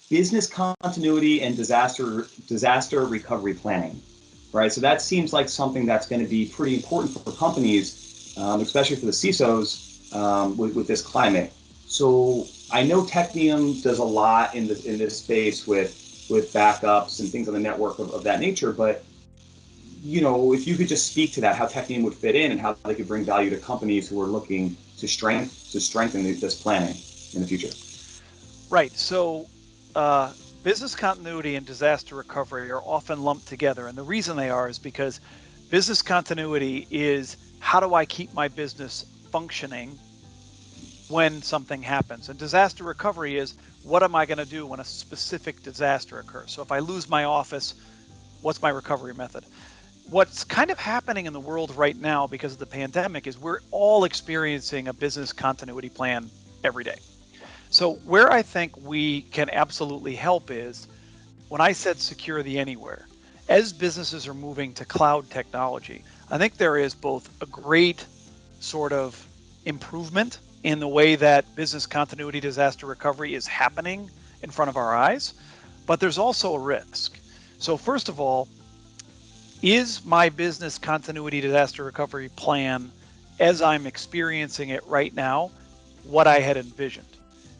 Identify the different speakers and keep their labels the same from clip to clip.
Speaker 1: business continuity and disaster recovery planning, right? So that seems like something that's going to be pretty important for companies, especially for the CISOs with this climate. So I know Technium does a lot in this space with backups and things on the network of that nature, but if you could just speak to that, how Technium would fit in and how they could bring value to companies who are looking to strengthen this planning in the future.
Speaker 2: Right. So uh, business continuity and disaster recovery are often lumped together. And the reason they are is because business continuity is how do I keep my business functioning when something happens? And disaster recovery is what am I going to do when a specific disaster occurs? So if I lose my office, what's my recovery method? What's kind of happening in the world right now because of the pandemic is we're all experiencing a business continuity plan every day. So where I think we can absolutely help is when I said secure the anywhere. As businesses are moving to cloud technology, I think there is both a great sort of improvement in the way that business continuity disaster recovery is happening in front of our eyes, but there's also a risk. So first of all, is my business continuity disaster recovery plan as I'm experiencing it right now what I had envisioned?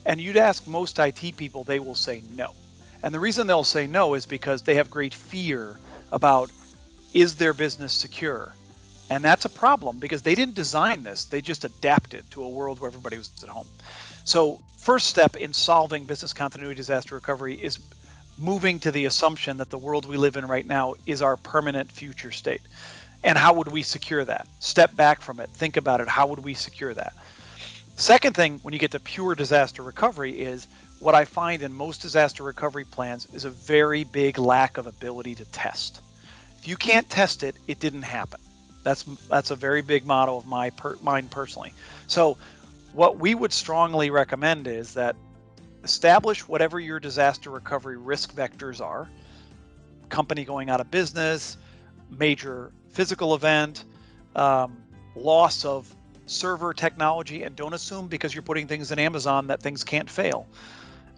Speaker 2: And you'd ask most IT people, they will say no. And the reason they'll say no is because they have great fear about is their business secure? And that's a problem because they didn't design this, they just adapted to a world where everybody was at home. So, first step in solving business continuity disaster recovery is moving to the assumption that the world we live in right now is our permanent future state. And how would we secure that? Step back from it, think about it. How would we secure that? Second thing, when you get to pure disaster recovery, is what I find in most disaster recovery plans is a very big lack of ability to test. If you can't test it, it didn't happen. That's a very big motto of mine personally. So, what we would strongly recommend is that establish whatever your disaster recovery risk vectors are: company going out of business, major physical event, loss of server technology, and don't assume because you're putting things in Amazon that things can't fail.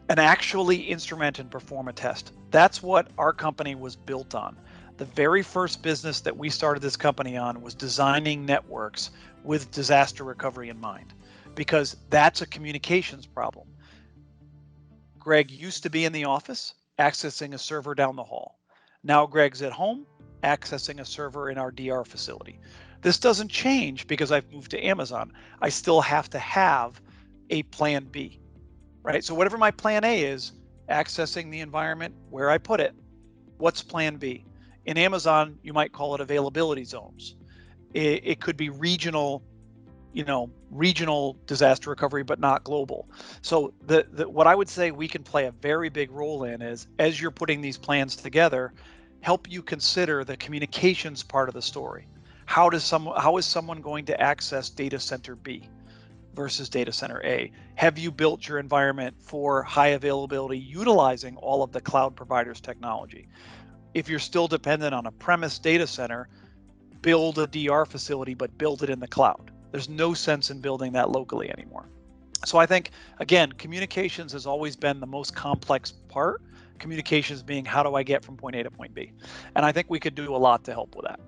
Speaker 2: And actually instrument and perform a test. That's what our company was built on. The very first business that we started this company on was designing networks with disaster recovery in mind, because that's a communications problem. Greg used to be in the office accessing a server down the hall. Now Greg's at home accessing a server in our DR facility. This doesn't change because I've moved to Amazon. I still have to have a plan B, right? So whatever my plan A is, accessing the environment where I put it, what's plan B? In Amazon, you might call it availability zones. It could be regional disaster recovery, but not global. So what I would say we can play a very big role in is, as you're putting these plans together, help you consider the communications part of the story. How is someone going to access data center B versus data center A? Have you built your environment for high availability utilizing all of the cloud providers' technology? If you're still dependent on a premise data center, build a DR facility, but build it in the cloud. There's no sense in building that locally anymore. So I think, again, communications has always been the most complex part. Communications being how do I get from point A to point B? And I think we could do a lot to help with that.